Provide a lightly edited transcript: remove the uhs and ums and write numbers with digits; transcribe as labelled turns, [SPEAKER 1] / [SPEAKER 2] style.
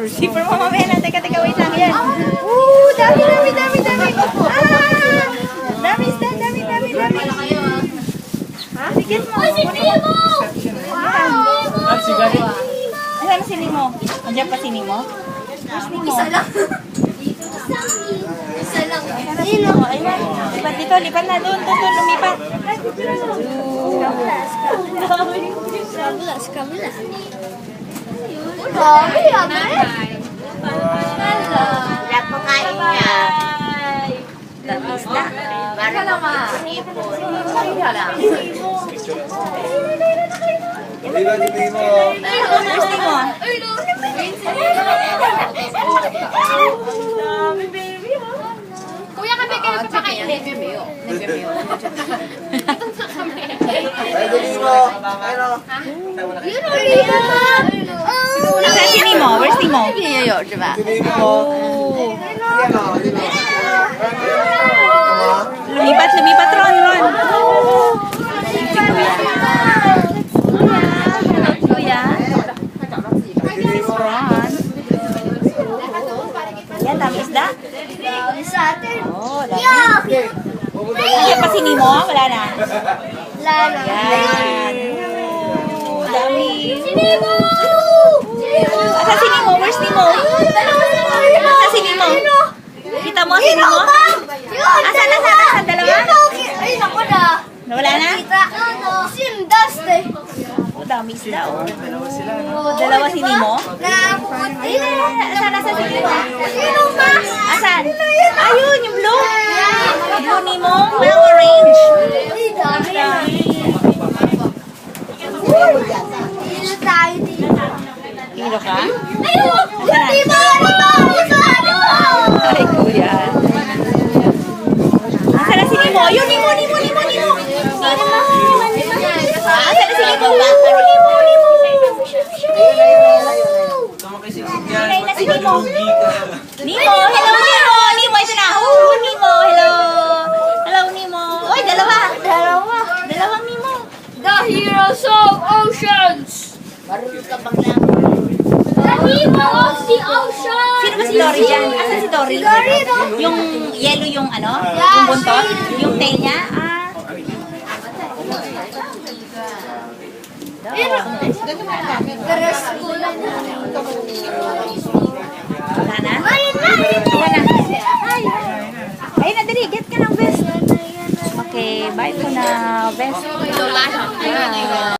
[SPEAKER 1] Zipper mo mamaya na. Teka, wait lang yan. Dami. Dami isda, dami. Ha? Sigit mo.
[SPEAKER 2] Ay, si Nemo!
[SPEAKER 1] Wow! Asan si Nemo? Andiyan pa si Nemo?
[SPEAKER 2] Isa lang.
[SPEAKER 1] Ayun o, ayun. Lipat dito, lipat na doon, lumipat.
[SPEAKER 2] Kabilas.
[SPEAKER 1] Wala pa kain niya. Tapos na.
[SPEAKER 2] Para naman.
[SPEAKER 1] Where's Nemo?
[SPEAKER 2] Kuya, kami kayo papakain.
[SPEAKER 1] Asan si Nemo? Where's Nemo? Lumipat, Ron. Si Kuya. This is Ron. Yan, dami isda. Oh, dami. Ayan pa si Nemo? Wala na. Yan. Oh, dami. Asan si Nemo? Where's Nemo? Asan si Nemo? Kita mo si Nemo? Asan? Dalawa?
[SPEAKER 2] Ay, naku na.
[SPEAKER 1] Wala na?
[SPEAKER 2] Sindas eh.
[SPEAKER 1] Oh, dami isda. Dalawa si Nemo? Asan si Nemo?
[SPEAKER 2] Sino ba?
[SPEAKER 1] Asan? Ayun, yung blue. Blue Nemo. Walang orange.
[SPEAKER 2] Sino tayo dito?
[SPEAKER 1] Kilo ka?
[SPEAKER 2] Ayun!
[SPEAKER 1] Ay, kuya. Asan na si Nemo? Yun, Nemo. Asan na si Nemo? Hinay na si Nemo. Nemo, hello Nemo. Nemo, ito na. Nemo, hello. Hello Nemo. Oy, dalawang Nemo.
[SPEAKER 2] The heroes of oceans! The hero of the ocean!
[SPEAKER 1] Sino ba si Dory dyan? Asan si Dory? Yung yellow yung ano? Yung buntot? Yung tail niya? Wala na? Ayun na, dali. Get ka ng vest. Okay, bye for now. Vest.